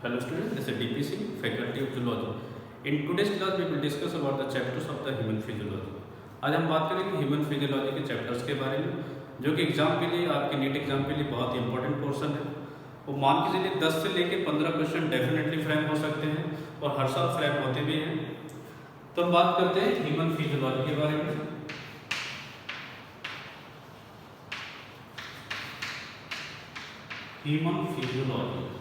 Hello students, this is DPC, Faculty of Zoology. In today's class, we will discuss about the chapters of the human physiology. आज हम बात करेंगे human physiology के chapters के बारे में, जो कि एग्जाम के लिए, आपके नीट एग्जाम के लिए बहुत ही इंपॉर्टेंट पोर्शन है। वो मान के चलिए 10 से लेके 15 क्वेश्चन डेफिनेटली फ्रेम हो सकते हैं और हर साल फ्रेम होते भी हैं। तो हम बात करते हैं ह्यूमन फिजियोलॉजी के बारे में। ह्यूमन फिजियोलॉजी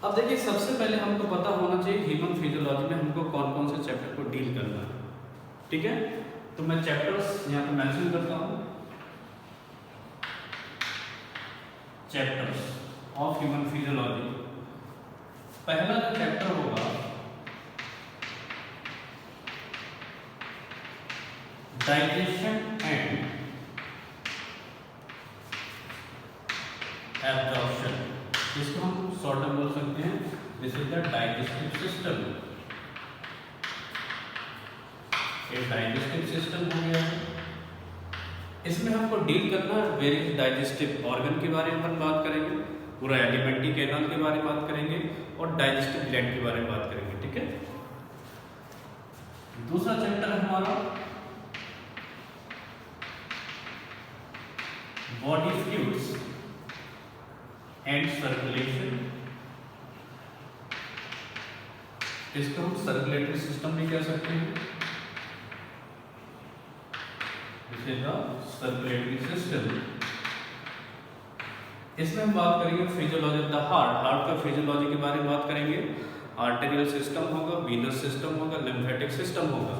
अब देखिए, सबसे पहले हमको पता होना चाहिए ह्यूमन फिजियोलॉजी में हमको कौन कौन से चैप्टर को डील करना है। ठीक है, तो मैं चैप्टर्स यहाँ पे मेंशन करता हूँ। चैप्टर्स ऑफ ह्यूमन फिजियोलॉजी, पहला जो चैप्टर होगा डाइजेशन एंड एब्जॉर्प्शन, इसको हम शॉर्ट में बोल सकते हैं this is the digestive system. एक डाइजेस्टिव सिस्टम हो गया है, इसमें हमको डील करना वेरियस डाइजेस्टिव ऑर्गन के बारे में हम बात करेंगे, पूरा एलिमेंट्री कैनाल के बारे में बात करेंगे और डाइजेस्टिव ग्लैंड के बारे में बात करेंगे। ठीक है, दूसरा चैप्टर है हमारा बॉडी फ्लूइड्स एंड सर्कुलेशन, इसको हम सर्कुलेटरी सिस्टम भी कह सकते हैं। This is the circulatory system. इसमें हम बात करेंगे फिजियोलॉजी ऑफ द हार्ट का फिजियोलॉजी के बारे में बात करेंगे। आर्टेरियल सिस्टम होगा, वीनस सिस्टम होगा, लिम्फेटिक सिस्टम होगा।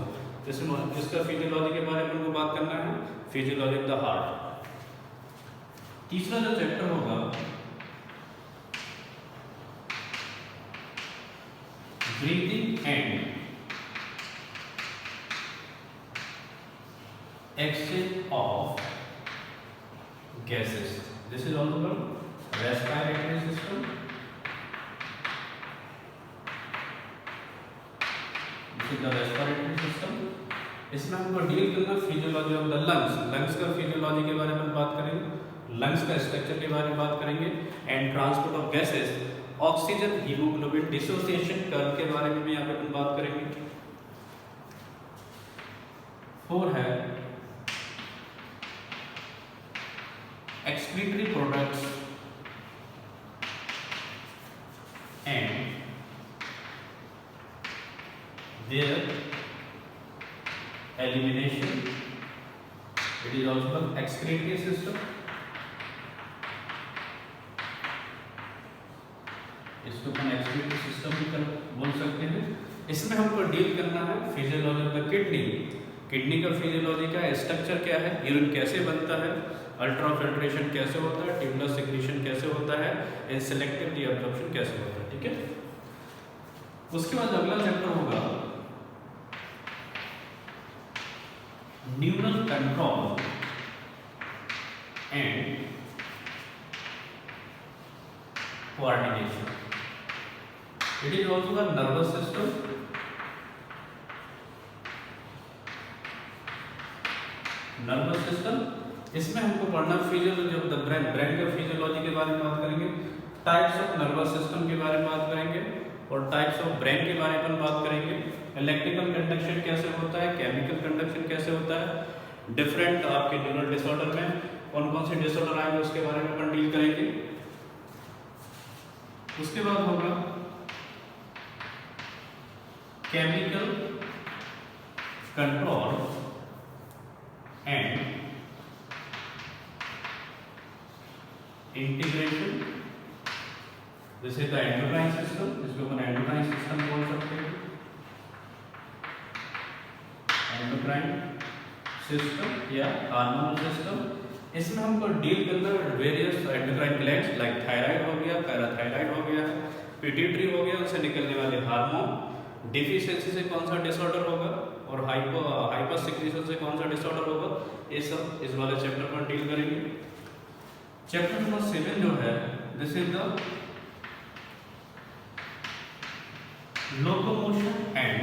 इसमें इसका फिजियोलॉजी के बारे में हमको बात करना है, फिजियोलॉजी ऑफ द हार्ट। तीसरा जो चैप्टर होगा breathing and exchange of gases, this is also called respiratory system. This is the respiratory system. इसमें हमको डील करना फिजियोलॉजी ऑफ द लंग्स का फिजियोलॉजी के बारे में बात करेंगे, लंग्स का स्ट्रक्चर के बारे में बात करेंगे and transport of gases, oxygen haemoglobin dissociation curve के बारे में भी यहाँ पे अपन बात करेंगे। 4 है excretory products and there elimination, it is also called excretory system. इसको हम एक्सक्रीटरी सिस्टम भी बोल सकते हैं। इसमें हमको डील करना है फिजियोलॉजी ऑफ द किडनी का फिजियोलॉजी का स्ट्रक्चर क्या है, यूरिन कैसे बनता है, अल्ट्राफिल्ट्रेशन कैसे होता है, ट्यूबुलर सिक्रीशन कैसे होता है, एंड सेलेक्टिव डीअब्जॉर्प्शन कैसे होता है। ठीक है, उसके बाद अगला चैप्टर होगा neural control and coordination, it is also the nervous system. Nervous system, इसमें हमको पढ़ना फिजियोलॉजी ऑफ द ब्रेन का फिजियोलॉजी के बारे में बात करेंगे, टाइप्स ऑफ नर्वस सिस्टम के बारे में बात करेंगे और टाइप्स ऑफ ब्रेन के बारे में बात करेंगे। इलेक्ट्रिकल कंडक्शन कैसे होता है, केमिकल कंडक्शन कैसे होता है, डिफरेंट आपके न्यूरल डिसऑर्डर में कौन कौन से डिसऑर्डर आएंगे उसके बारे में अपन डील करेंगे। उसके बाद होगा chemical control and integration, this is the endocrine system, इसको अपन एंडोक्राइन सिस्टम बोल सकते हैं। एंडोक्राइन सिस्टम या हार्मोनल सिस्टम, इसमें हमको डील करना various endocrine glands like thyroid हो गया, पैराथायराइड हो गया, पिट्यूटरी हो गया, उससे निकलने वाले हार्मोन, डिफिशियंसी से कौन सा डिसऑर्डर होगा और हाइपर सिक्रीशन से कौन सा डिसऑर्डर होगा, ये सब इस वाले चैप्टर पर डील करेंगे। चैप्टर नंबर 7 जो है this is the locomotion and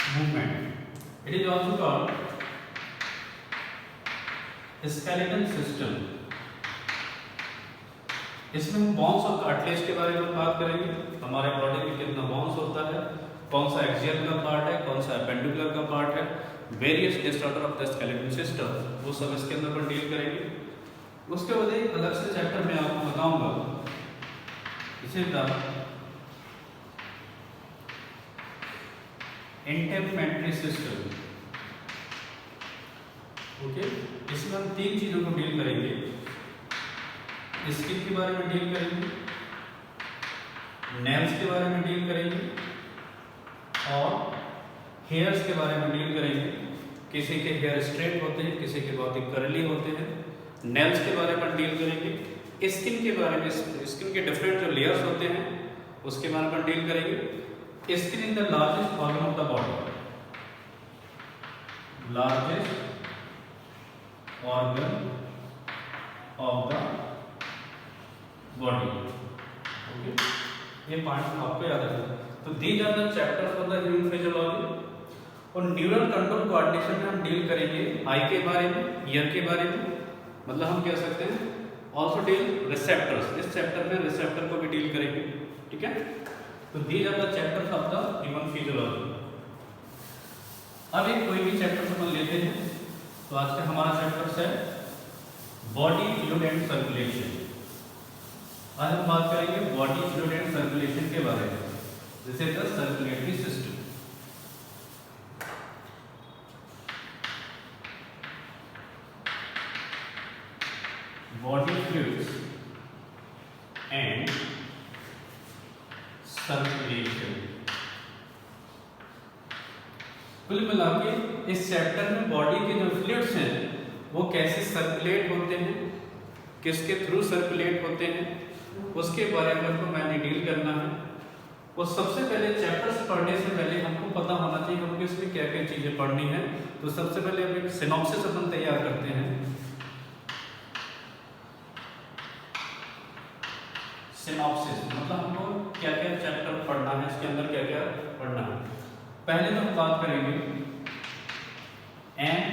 movement, it is also called skeleton system, इसमें हम बोन्स और कार्टिलेज के बारे में बात करेंगे। हमारे बॉडी में कितना बोन्स होता है, कौन सा एक्सियल का पार्ट है, कौन सा एपेंडिकुलर का पार्ट है, various disorder of the skeleton system, वो सब इसके अंदर पर डील करेंगे। उसके बाद एक अलग से चैप्टर में आपको बताऊंगा, इसे द इंटेगुमेंट्री सिस्टम। ओके, इसमें हम तीन चीजों को डील करेंगे, स्किन के बारे में डील करेंगे, नेल्स के बारे में डील करेंगे और हेयर्स के बारे में डील करेंगे। किसी के हेयर स्ट्रेट होते हैं, किसी के बहुत ही कर्ली होते हैं। नेल्स के बारे में डील करेंगे, स्किन के बारे में, स्किन के डिफरेंट जो लेयर्स होते हैं उसके बारे में डील करेंगे। Skin is the largest organ of the body, largest organ of the body. Okay, ये पॉइंट आपको याद रखना। तो these are the chapters for the human physiology. और न्यूरल कंट्रोल कोऑर्डिनेशन में हम डील करेंगे आई के बारे में, ईयर के बारे में, मतलब हम कह सकते हैं ऑल्सो डील रिसेप्टर्स। इस चैप्टर में रिसेप्टर को भी डील करेंगे, ठीक है। तो these are the chapters of the human physiology. अब एक कोई भी चैप्टर अपन लेते हैं, तो आज का हमारा चैप्टर है बॉडी फ्लूइड एंड सर्कुलेशन। आज हम बात करेंगे बॉडी फ्लूइड एंड सर्कुलेशन के बारे में, this is the circulatory system. Body fluids and circulation. कुल मिला के इस चैप्टर में बॉडी के जो फ्लूइड्स हैं वो कैसे सर्कुलेट होते हैं, किसके थ्रू सर्कुलेट होते हैं, उसके बारे में आपको मैंने डील करना है। और सबसे पहले चैप्टर्स पढ़ने से पहले हमको पता होना चाहिए हमको इसमें क्या क्या चीजें पढ़नी है। तो सबसे पहले हम एक सिनॉप्सिस अपन तैयार करते हैं। सिनॉप्सिस मतलब हमको क्या क्या चैप्टर पढ़ना है, इसके अंदर क्या क्या पढ़ना है। पहले तो हम बात करेंगे एंड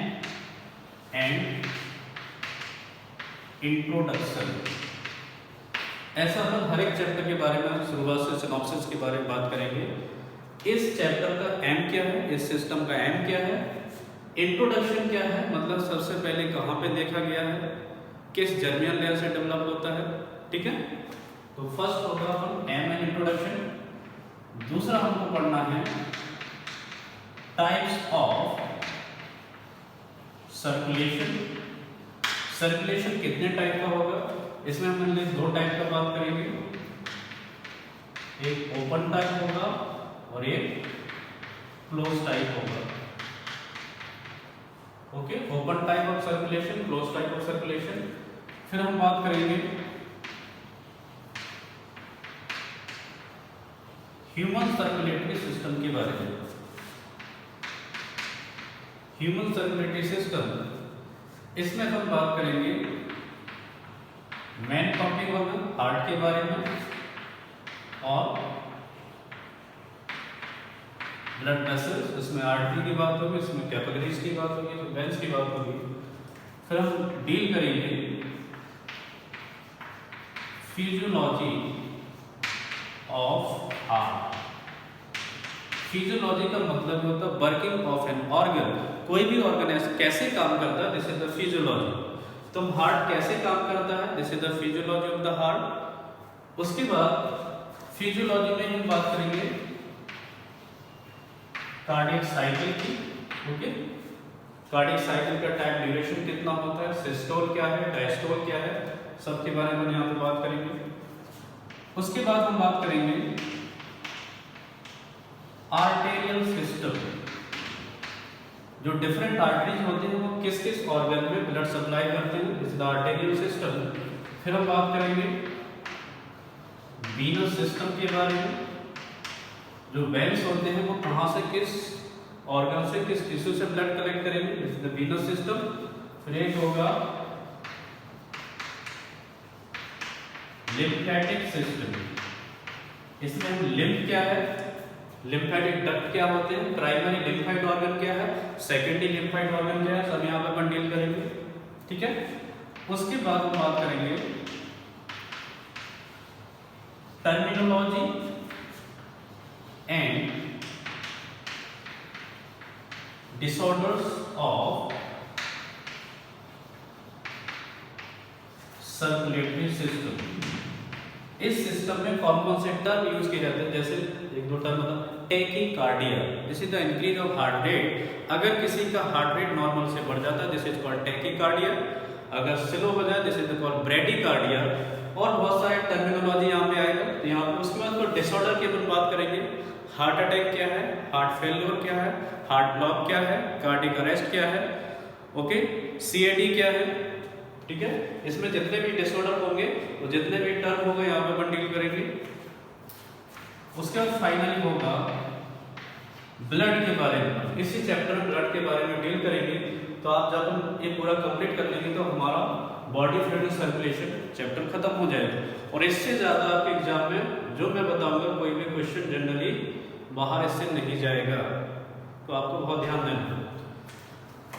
इंट्रोडक्शन। ऐसा हम हर एक चैप्टर के बारे में शुरुआत से सिनॉप्सिस के बारे में बात करेंगे। इस चैप्टर का एम क्या है, इस सिस्टम का एम क्या है, इंट्रोडक्शन क्या है, मतलब सबसे पहले कहाँ पे देखा गया है, किस जर्मियल लेयर से डेवलप होता है, ठीक है। तो फर्स्ट होगा अपन एम एंड इंट्रोडक्शन। दूसरा हमको पढ़ना है टाइप्स ऑफ सर्कुलेशन। सर्कुलेशन कितने टाइप का होगा, इसमें हम दो टाइप का बात करेंगे, एक ओपन टाइप होगा और एक क्लोज टाइप होगा। Okay, open type of circulation, close type of circulation. फिर हम बात करेंगे ह्यूमन सर्कुलेटरी सिस्टम के बारे में। ह्यूमन सर्कुलेटरी सिस्टम, इसमें हम बात करेंगे मेन पंपिंग ऑर्गन, हार्ट के बारे में और ब्लड वेसल्स, इसमें आर्टरी की बात होगी, इसमें कैपिलरीज की बात होगी, वेन्स की बात होगी। फिर हम डील करेंगे फिजियोलॉजी ऑफ हार्ट। फिजियोलॉजी का मतलब होता है वर्किंग ऑफ एन ऑर्गन। कोई भी ऑर्गन कैसे काम करता है, दिस इज द फिजियोलॉजी। तो हार्ट कैसे काम करता है, this is the physiology of the heart. उसके बाद फिजियोलॉजी में हम बात करेंगे कार्डियक साइकिल की। ओके, कार्डियक साइकिल का टाइम ड्यूरेशन कितना होता है, सिस्टोल क्या है, डायस्टोल क्या है, सबके बारे में यहाँ पे बात करेंगे। उसके बाद हम बात करेंगे आर्टेरियल सिस्टम। जो डिफरेंट आर्टरीज होते हैं वो किस किस ऑर्गन में ब्लड सप्लाई करते हैं, this is the arterial system. फिर हम बात करेंगे वीनस सिस्टम के बारे में। जो वेन्स होते हैं वो कहाँ से, किस ऑर्गन से, किस टिश्यू से ब्लड कलेक्ट करेंगे, this is the venous system. फिर एक होगा लिम्फेटिक सिस्टम। इसमें लिम्फ क्या है, लिम्फेटिक डक्ट क्या होते हैं, प्राइमरी लिम्फाइड ऑर्गन क्या है, सेकेंडरी लिम्फाइड ऑर्गन क्या है, सब यहाँ पे अपन डील करेंगे। ठीक है। उसके बाद हम बात करेंगे terminology and disorders of circulatory system. इस सिस्टम में कौन कौन से टर्म यूज किए जाते हैं, जैसे एक दो टर्म मतलब tachycardia, this is the increase of heart rate. अगर किसी का हार्ट रेट नॉर्मल से बढ़ जाता है दिस इज कॉल्ड टेकीकार्डिया, अगर स्लो हो जाए दिस इज कॉल्ड ब्रेडिकार्डिया। और बहुत सारे टर्मिनोलॉजी यहाँ पे आएगा, तो यहाँ पे उसके बाद तो डिसऑर्डर की अपन बात करेंगे। हार्ट अटैक क्या है, हार्ट फेलियर क्या है, हार्ट ब्लॉक क्या है, कार्डियक अरेस्ट क्या है, ओके, सीएडी क्या है, ठीक है। इसमें जितने भी डिसऑर्डर होंगे तो जितने भी टर्म होंगे यहाँ पे अपन डील करेंगे। उसके बाद फाइनली होगा ब्लड के बारे में, इसी चैप्टर में ब्लड के बारे में डील करेंगे। तो आप जब हम ये पूरा कंप्लीट कर लेंगे तो हमारा बॉडी फ्लूइड सर्कुलेशन चैप्टर खत्म हो जाएगा। और इससे ज्यादा आपके एग्जाम में जो मैं बताऊंगा कोई भी क्वेश्चन जनरली बाहर इससे नहीं जाएगा, तो आपको बहुत ध्यान देना।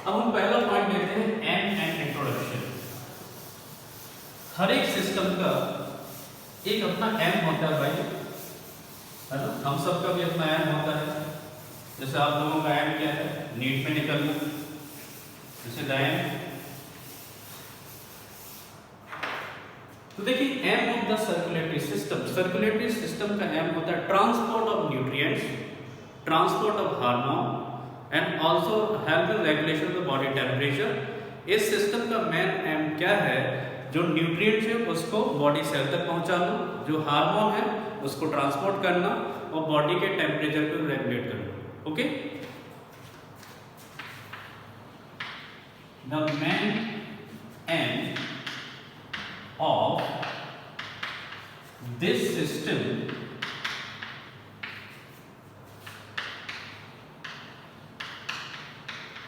अब हम पहला पॉइंट देखते हैं एंड इंट्रोडक्शन। हर एक सिस्टम का एक अपना एम होता है भाई, है ना, हम सबका भी अपना एम होता है। जैसे आप लोगों का एम क्या है, नीट में निकलना, जैसे एम। तो देखिए aim of the circulatory system, circulatory system का एम होता है transport of nutrients, transport of hormone and also help in regulation of the body temperature. इस सिस्टम का मेन एम क्या है, जो न्यूट्रिएंट्स है उसको बॉडी सेल तक पहुंचाना, जो हार्मोन है उसको ट्रांसपोर्ट करना और बॉडी के टेम्परेचर को रेगुलेट करना, okay. The main M of this system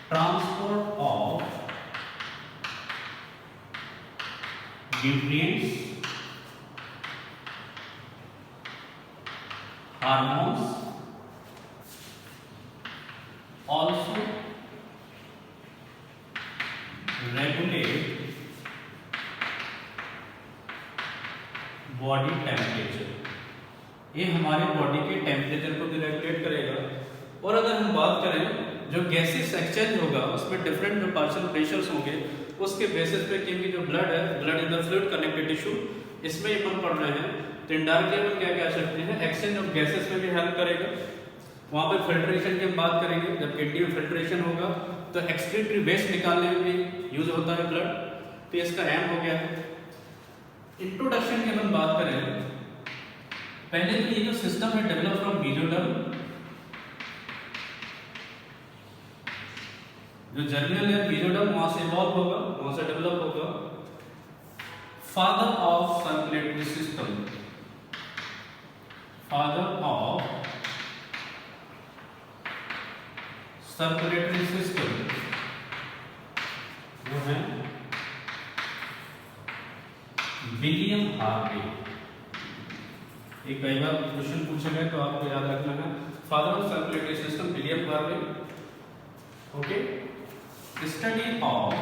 transport of nutrients, hormones, also regulate body temperature. ये हमारे बॉडी के टेम्परेचर को भी रेगुलेट करेगा। और अगर हम बात करें जो गैसेस एक्सचेंज होगा उसमें डिफरेंट जो पार्शियल प्रेशर्स होंगे उसके बेसिस पे, क्योंकि जो ब्लड है, blood is the fluid connected tissue, इसमें अपन पढ़ रहे हैं तो इनडायरेक्टली अपन क्या कह सकते हैं, एक्सचेंज ऑफ गैसेस में भी हेल्प करेगा। वहाँ पे फिल्ट्रेशन की हम बात करेंगे, जब किडनी में फिल्ट्रेशन होगा तो एक्सक्रीटरी वेस्ट निकालने में भी यूज होता है ब्लड। तो इसका एम हो गया है। इंट्रोडक्शन की हम बात करें, पहले तो ये जो सिस्टम है डेवलप फ्रॉम मेसोडर्म, जो जर्मिनल है मेसोडर्म, वहां से इवॉल्व होगा, वहां से डेवलप होगा। Father of circulatory system, father of circulatory system वो है विलियम हार्वे। एक कई बार क्वेश्चन पूछे गए तो आपको याद रखना है, father of circulatory system William Harvey, okay. Study of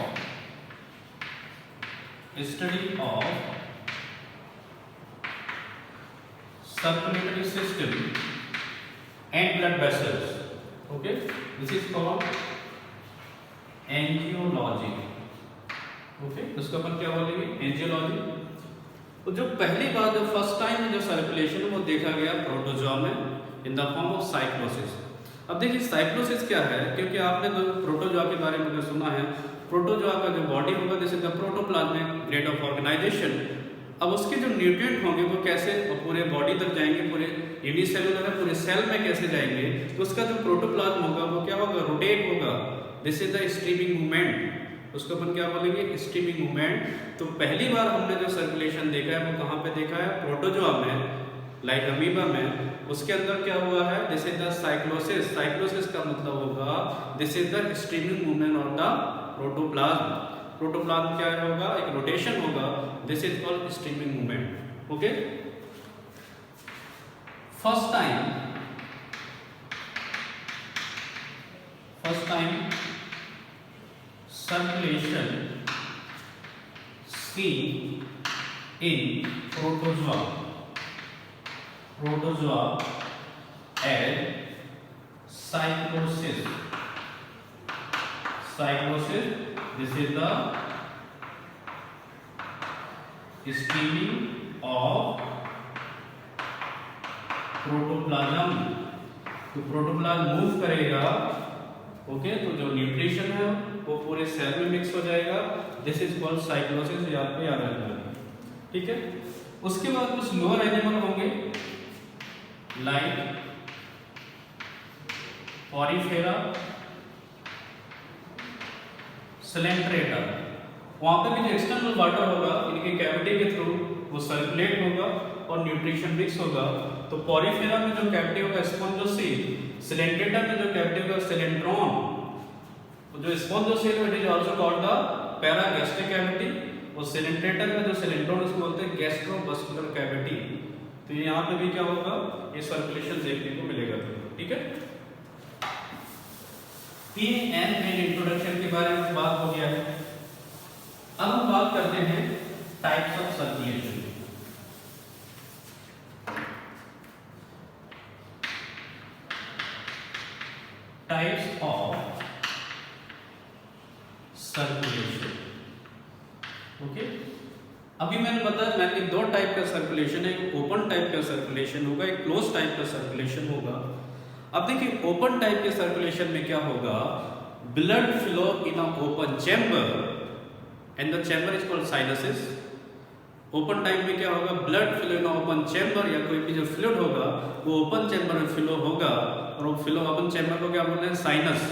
circulatory system and blood vessels, okay, this is called angiology, okay. इसको अपन क्या बोलेंगे, एंजियोलॉजी। तो जो पहली बार जो फर्स्ट टाइम जो सर्कुलेशन वो देखा गया प्रोटोजोआ में in the form of cyclosis. अब देखिए साइक्लोसिस क्या है, क्योंकि आपने जो प्रोटोजोआ के बारे में अगर सुना है, प्रोटोजोआ का जो बॉडी होगा this is the protoplasmic grade of organization. अब उसके जो न्यूट्रिएंट होंगे वो कैसे पूरे बॉडी तक जाएंगे, पूरे यूनिसेलुलर है, पूरे सेल में कैसे जाएंगे, तो उसका जो प्रोटोप्लाज्म होगा वो क्या होगा, रोटेट होगा, this is the streaming movement, उसको अपन क्या बोलेंगे, स्ट्रीमिंग मूवमेंट। तो पहली बार हमने जो सर्कुलेशन देखा है वो कहाँ पे देखा है, प्रोटोजोआ में, लाइक अमीबा में। उसके अंदर क्या हुआ है, this is the cyclosis. Cyclosis का मतलब होगा this is the streaming movement of the protoplasm. Protoplasm क्या होगा, एक रोटेशन होगा, this is called streaming movement, okay. First time circulation seen in protozoa as cyclosis. This is the steaming of protoplasm. तो protoplasm move करेगा, okay, तो जो nutrition है वो पूरे सेल में मिक्स हो जाएगा। दिस इज कॉल्ड साइक्लोसिस, याद पे याद रखना, ठीक है। उसके बाद कुछ लोअर एनिमल होंगे लाइक पॉरीफेरा, सिलेंट्रेटा। वहां पे भी जो एक्सटर्नल वाटर होगा इनकी कैविटी के थ्रू वो सर्कुलेट होगा और न्यूट्रिशन मिक्स होगा। तो पॉरीफेरा में जो कैविटी होगा स्पॉन्जोसेल, सिलेंट्रेटा में जो कैविटी होगा सिलेंट्रॉन। तो जो spongocoel it is also called the paragastric cavity, और सिलेंट्रेटा का जो सिलेंट्रॉन उसको बोलते हैं गैस्ट्रोमस्कुलर कैविटी। तो यहाँ पे भी क्या होगा, ये सर्कुलेशन देखने को मिलेगा, ठीक है। पीएन मेन इंट्रोडक्शन के बारे में बात हो गया है। अब हम बात करते हैं types of circulation. Types of circulation, okay. अभी मैंने बताया मैंने दो टाइप का सर्कुलेशन है, एक ओपन टाइप का सर्कुलेशन होगा, एक क्लोज टाइप का सर्कुलेशन होगा। अब देखिए ओपन टाइप के सर्कुलेशन में क्या होगा, blood flow in a open chamber and the chamber is called sinuses. Open type में क्या होगा, blood flow in open chamber, या कोई भी जो फ्लूइड होगा वो ओपन चैम्बर में फ्लो होगा, और वो फ्लो ओपन चैम्बर को क्या बोलते हैं, साइनस।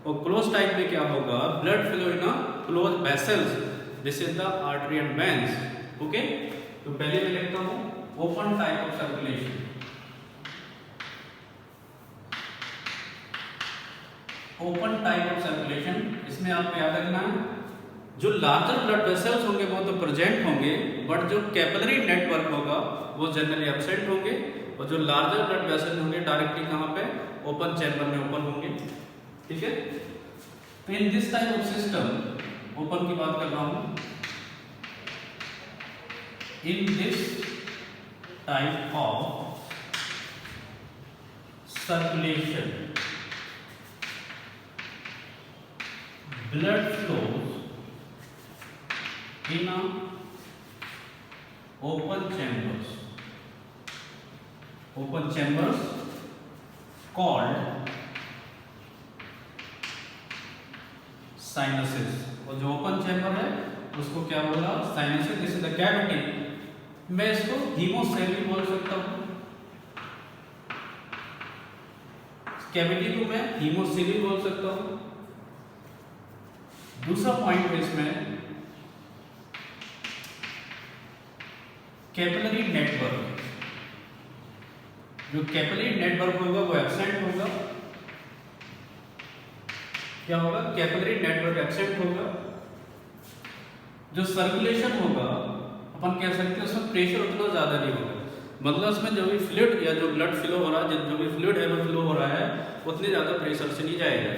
और क्लोज टाइप में क्या होगा, blood flow in a close vessels, this is the artery and veins, okay. तो पहले मैं लिखता हूं open type of circulation. Open type of circulation, इसमें आपको याद रखना है जो लार्जर ब्लड वेसल्स होंगे वो तो प्रेजेंट होंगे, बट जो कैपिलरी नेटवर्क होगा वो जनरली एब्सेंट होंगे, और जो लार्जर ब्लड वेसल होंगे डायरेक्टली कहां पे, ओपन चैम्बर में ओपन होंगे, ठीक है। तो in this type of system, open की बात कर रहा हूं, in this type of circulation blood flows in a open chambers called sinuses। और जो ओपन चैम्बर है उसको क्या बोला, sinuses. This is the cavity. मैं इसको हीमोसेल भी बोल सकता हूं, कैविटी को मैं हीमोसेल भी बोल सकता हूं। दूसरा पॉइंट है इसमें कैपिलरी नेटवर्क। जो कैपिलरी नेटवर्क होगा वो एब्सेंट होगा, क्या होगा, कैपिलरी नेटवर्क एब्सेंट होगा। जो सर्कुलेशन होगा अपन कह सकते हैं उसमें प्रेशर उतना ज्यादा नहीं होगा, मतलब उसमें जो भी फ्लूइड या जो ब्लड फ्लो हो रहा है, जो भी फ्लूइड है वो फ्लो हो रहा है, उतने ज्यादा प्रेशर से नहीं जाएगा,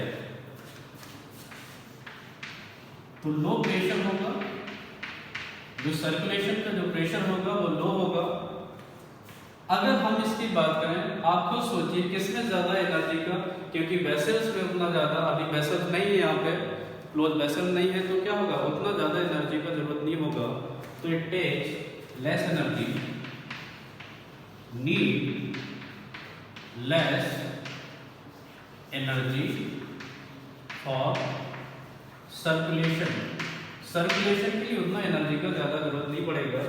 तो लो प्रेशर होगा। जो सर्कुलेशन का जो प्रेशर होगा वो लो होगा। अगर हम इसकी बात करें, आप खुद सोचिए किसमें ज्यादा एनर्जी का, क्योंकि वेसल्स में उतना ज्यादा, अभी वेसल्स नहीं है यहाँ पे, क्लोज वेसल नहीं है, तो क्या होगा, उतना ज्यादा एनर्जी का जरूरत नहीं होगा। तो it takes less energy, need less energy for circulation. Circulation के लिए उतना एनर्जी का ज्यादा जरूरत नहीं पड़ेगा,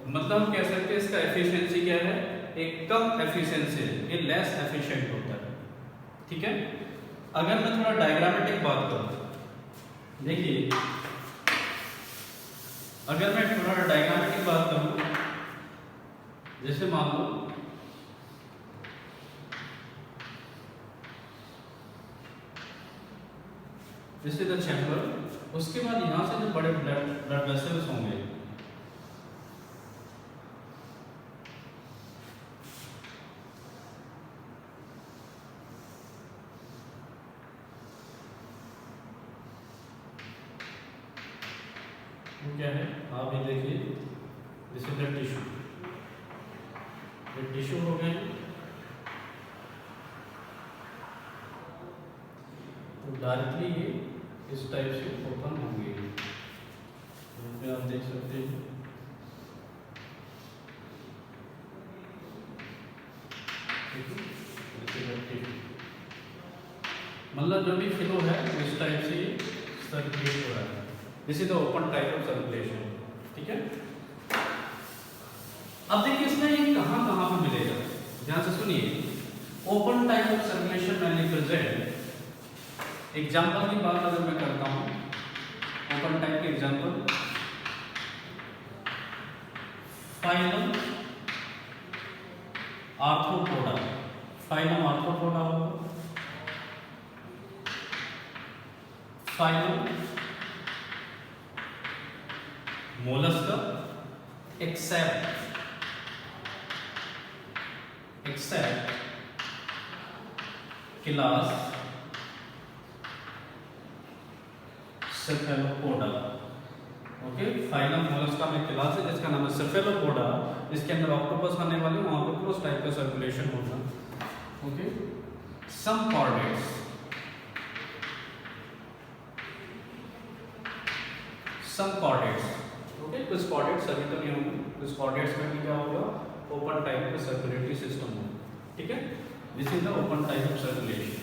मतलब हम कह सकते हैं इसका एफिशिएंसी क्या है, एक कम एफिशिएंसी है, ये लेस एफिशिएंट होता है, ठीक है। अगर मैं थोड़ा डायग्रामेटिक बात करूं, देखिए अगर मैं थोड़ा डायग्रामेटिक बात करूं, जैसे मान लो दिस इज द चैम्बर, उसके बाद यहां से जो बड़े ब्लड वेसल्स होंगे, वो क्या है, आप ये देखिए, दिस इज द टिश्यू, ये टिश्यू हो गए, तो डायरेक्टली ये इस टाइप से ओपन होंगे। यहाँ पे आप देख सकते हैं, मतलब जो भी फ्लो है इस टाइप से सर्कुलेट हो रहा है। This is the open type of circulation. ठीक है, अब देखिए इसमें ये कहाँ कहाँ पे मिलेगा, ध्यान से सुनिए। ओपन टाइप ऑफ सर्कुलेशन मैंने प्रेजेंट एग्जाम्पल की बात अगर मैं करता हूँ, ओपन टाइप के example, phylum Arthropoda, phylum Arthropoda होगा, phylum Mollusca, except class Cephalopoda. Okay, phylum Mollusca में क्लास है जिसका नाम है सेफेलोपोडा, इसके अंदर ऑक्टोपस आने वाले, वहां पर क्लोज टाइप का सर्कुलेशन होगा। ओके, सम कॉर्डेट्स, सम कॉर्डेट्स, ओके, कुछ कॉर्डेट्स अभी तो नहीं होंगे, कुछ कॉर्डेट्स में भी क्या होगा, ओपन टाइप का सर्कुलेटरी सिस्टम होगा। ठीक है, this is the open type of circulation.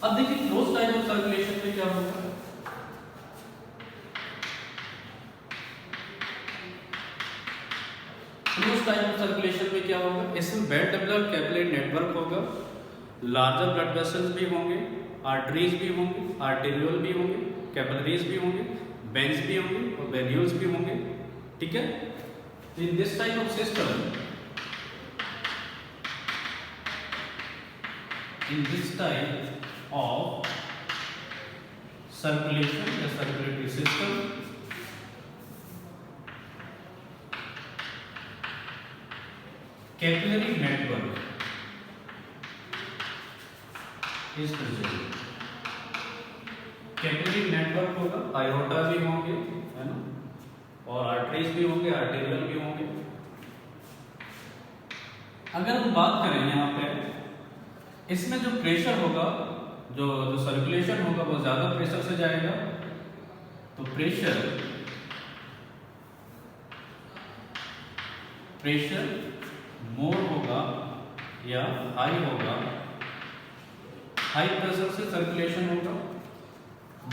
अब देखिए क्लोज टाइप ऑफ सर्कुलेशन में क्या होगा, क्लोज टाइप ऑफ सर्कुलेशन में क्या होगा, इसमें वेल डेवलप्ड कैपिलरी नेटवर्क होगा, लार्जर ब्लड वेसल्स भी होंगे, आर्टरीज भी होंगे, आर्टेरियोल भी होंगे, कैपिलरीज भी होंगे, वेन्स भी होंगे और वेन्यूल्स भी होंगे। ठीक है, in this type of system, in this type of circulation या circulatory system, capillary network is present। Capillary network होगा, आयोटा भी होंगे, है ना, और आर्टरीज भी होंगे, आर्टेरियल भी होंगे। अगर हम बात करें यहाँ पे, इसमें जो प्रेशर होगा, जो सर्कुलेशन होगा वो ज्यादा प्रेशर से जाएगा, तो प्रेशर मोर होगा या हाई होगा, हाई प्रेशर से सर्कुलेशन होगा,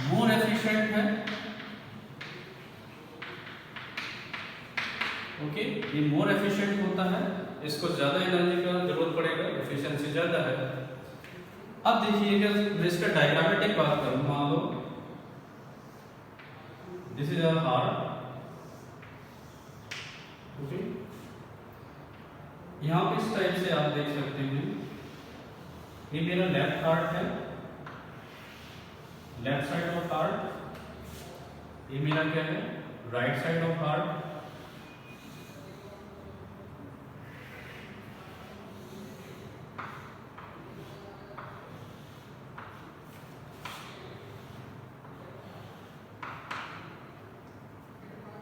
मोर एफिशिएंट है। ओके, ये मोर एफिशिएंट होता है, इसको ज्यादा एनर्जी का जरूरत पड़ेगा, एफिशिएंसी ज्यादा है। अब देखिएगा, इसका डायग्रामेटिक बात करूं, मान लो this is our heart. Okay, यहां पे इस टाइप से आप देख सकते हैं, ये मेरा लेफ्ट हार्ट है, लेफ्ट साइड ऑफ हार्ट, ये मेरा क्या है, राइट साइड ऑफ हार्ट।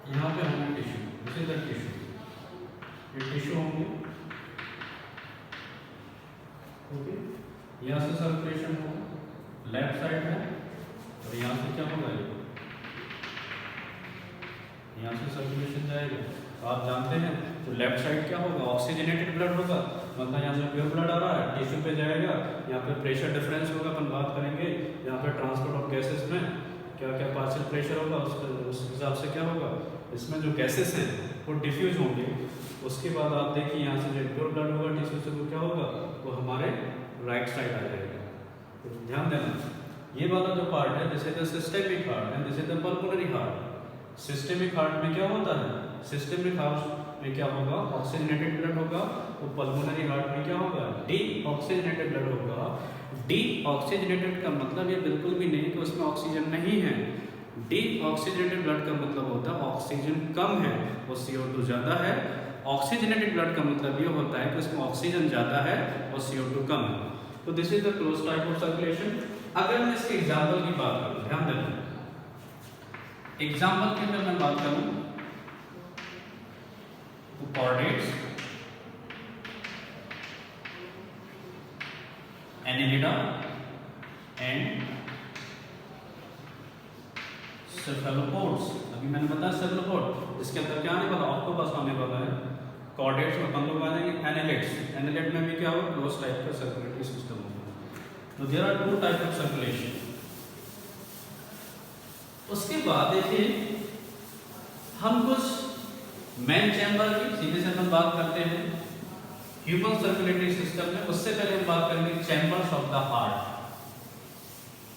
यहाँ पे होंगे tissue, this is the tissue, ये टिश्यू होंगे। ओके, यहाँ से सर्कुलेशन होगा, लेफ्ट साइड है, और यहाँ से क्या होगा, यहाँ से सर्कुलेशन जाएगा। तो आप जानते हैं, तो लेफ्ट साइड क्या होगा, ऑक्सीजनेटेड ब्लड होगा, मतलब यहाँ से प्योर ब्लड आ रहा है, टिश्यू पे जाएगा, यहाँ पे प्रेशर डिफरेंस होगा, अपन बात करेंगे, यहाँ पे ट्रांसपोर्ट ऑफ गैसेस में क्या क्या पार्शियल प्रेशर होगा, उस हिसाब से क्या होगा, इसमें जो गैसेस हैं वो डिफ्यूज होंगे। उसके बाद आप देखिए यहाँ से जो प्योर ब्लड होगा टिश्यू से, वो क्या होगा, वो हमारे राइट साइड आ जाएगा। तो ध्यान देना, ये वाला जो पार्ट है, this is the systemic heart and this is the pulmonary heart. Systemic heart में क्या होता है, सिस्टेमिक हार्ट में क्या होगा, ऑक्सीजनेटेड ब्लड होगा, तो पल्मोनरी हार्ट में क्या होगा, डी ऑक्सीजनेटेड ब्लड होगा। डी ऑक्सीजनेटेड का मतलब ये बिल्कुल भी नहीं कि उसमें ऑक्सीजन नहीं है। डी ऑक्सीजनेटेड ब्लड का मतलब होता है ऑक्सीजन कम है और CO2 ज़्यादा है। ऑक्सीजनेटेड ब्लड का मतलब ये होता है कि उसमें ऑक्सीजन ज़्यादा है और CO2 कम है। तो this is the close type of circulation. अगर मैं इसके एग्जाम्पल की बात करूँ, ध्यान देना, एग्जाम्पल की अगर मैं बात करूं तो कॉर्डेट्स, एनिलिडा एंड सेफेलोपोड्स। अभी मैंने बताया सेफेलोपोड, इसके अंदर क्या आने वाला, ऑक्टोपस आने वाला है। कॉर्डेट्स में अपन लोग आ जाएंगे एनिलिड्स, एनिलिड में भी क्या होगा, क्लोज टाइप का सर्कुलेटरी सिस्टम होगा। तो there are two type of circulation. उसके बाद देखिए हम कुछ मेन चैम्बर की सीधे से हम बात करते हैं ह्यूमन सर्कुलेटरी सिस्टम में। उससे पहले हम बात करेंगे चैम्बर्स ऑफ द हार्ट।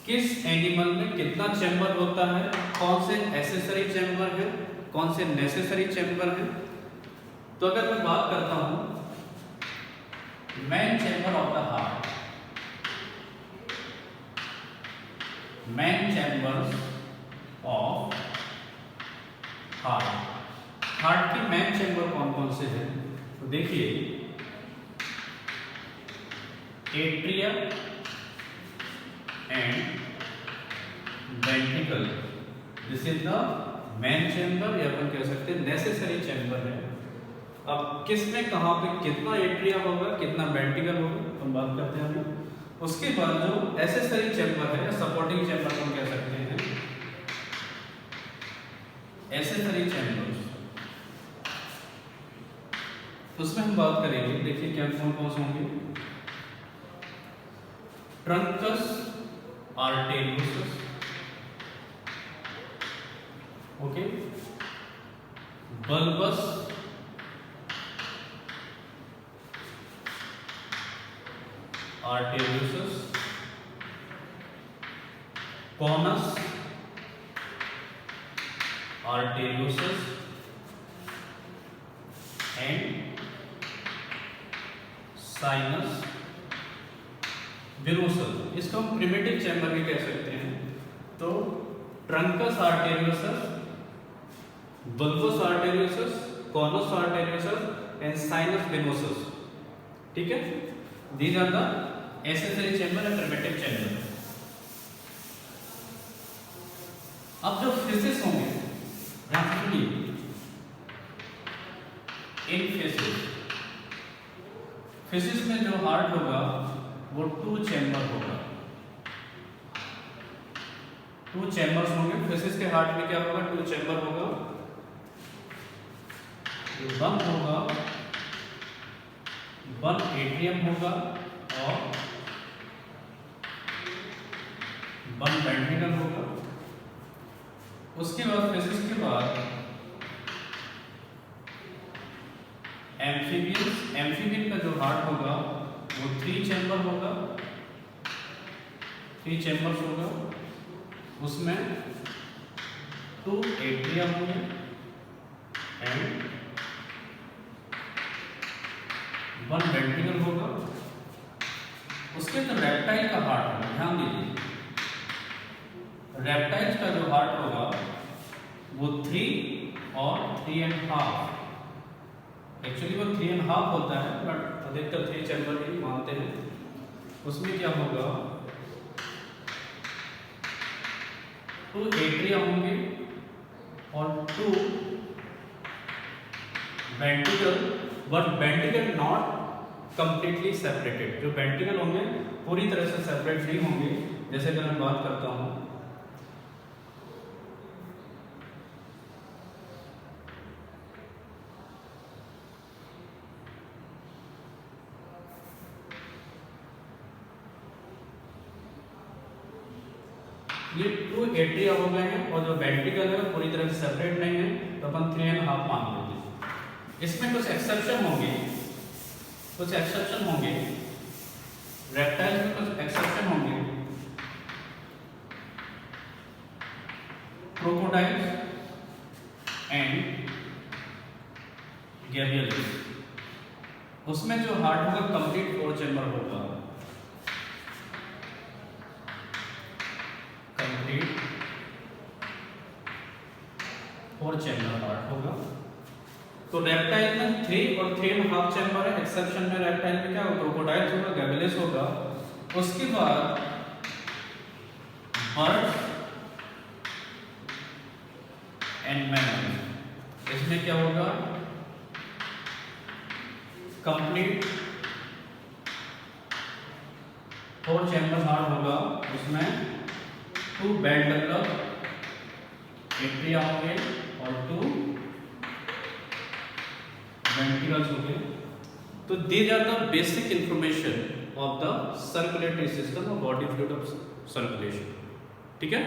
किस एनिमल में कितना चैम्बर होता है, कौन से एसेसरी चैम्बर है, कौन से नेसेसरी चैम्बर है। तो अगर मैं बात करता हूं main chamber of the heart, main chambers of heart, heart की मेन चैम्बर कौन कौन से हैं। तो देखिए atria and ventricle, this is the main chamber, या अपन कह सकते हैं नेसेसरी चैम्बर है। अब किस में कहां पे कितना एट्रिया होगा, कितना वेंट्रिकल होगा, हम बात करते हैं अभी। उसके बाद जो एसेसरी चैम्बर है या सपोर्टिंग चैम्बर हम कह सकते हैं, एसेसरी चैम्बर्स, उसमें हम बात करेंगे। देखिए क्या कौन कौन से होंगे, truncus arteriosus, okay, bulbus arteriosus, conus arteriosus and sinus विरोसल। इसको हम प्रिमिटिव चैम्बर भी कह सकते हैं। तो truncus arteriosus, bulbus arteriosus, conus arteriosus and sinus venosus, ठीक है। These are the accessory chamber and primitive chamber. अब जो फेसेस होंगे इन फेसेस में जो हार्ट होगा वो टू चैम्बर होगा, टू चैम्बर्स होंगे फेसेस के हार्ट में। क्या होगा, टू चैम्बर होगा, वन होगा, वन एट्रियम होगा और वन वेंट्रिकल होगा। उसके बाद फेसेस के बाद एम्फीबियंस, एम्फीबियन का जो हार्ट होगा वो थ्री चैम्बर होगा, थ्री चैम्बर्स होगा। उसमें टू एट्रिया होंगे एंड वन वेंट्रिकल होगा। उसके तो रेप्टाइल का हार्ट होगा, ध्यान दीजिए, रेप्टाइल्स का जो हार्ट होगा वो 3 और 3.5, एक्चुअली वो 3.5 होता है बट अधिकतर 3 चैम्बर ही मानते हैं। उसमें क्या होगा, 2 एट्रिया होंगे और 2 ventricle, but ventricle not completely separated. जो वेंट्रिकल होंगे पूरी तरह से सेपरेट नहीं होंगे। जैसे कि मैं बात करता हूं, ये 2 एट्रिया हो गए हैं और जो वेंट्रिकल है पूरी तरह से सेपरेट नहीं है, तो अपन 3.5 मान लेंगे। इसमें कुछ एक्सेप्शन होंगे, कुछ एक्सेप्शन होंगे, रेप्टाइल में कुछ एक्सेप्शन होंगे। क्रोकोडाइल्स एंड गैबियल्स, उसमें जो हार्ट होगा कंप्लीट 4 चैम्बर होगा, कंप्लीट 4 चैम्बर हार्ट होगा। तो रेप्टाइल में 3 और 3.5 चैम्बर है। एक्सेप्शन में रेप्टाइल में क्या होगा, क्रोकोडाइल्स होगा, गैबियल्स होगा। उसके बाद बर्ड्स एंड मैनुअल। इसमें क्या होगा, कंप्लीट 4 चैम्बर हार्ट होगा, उसमें 2 बेल डेवलप एट्रिया होंगे और 2 वेंट्रिकल्स होंगे। तो these are the basic information of the circulatory system और बॉडी फ्लूइड ऑफ सर्कुलेशन। ठीक है।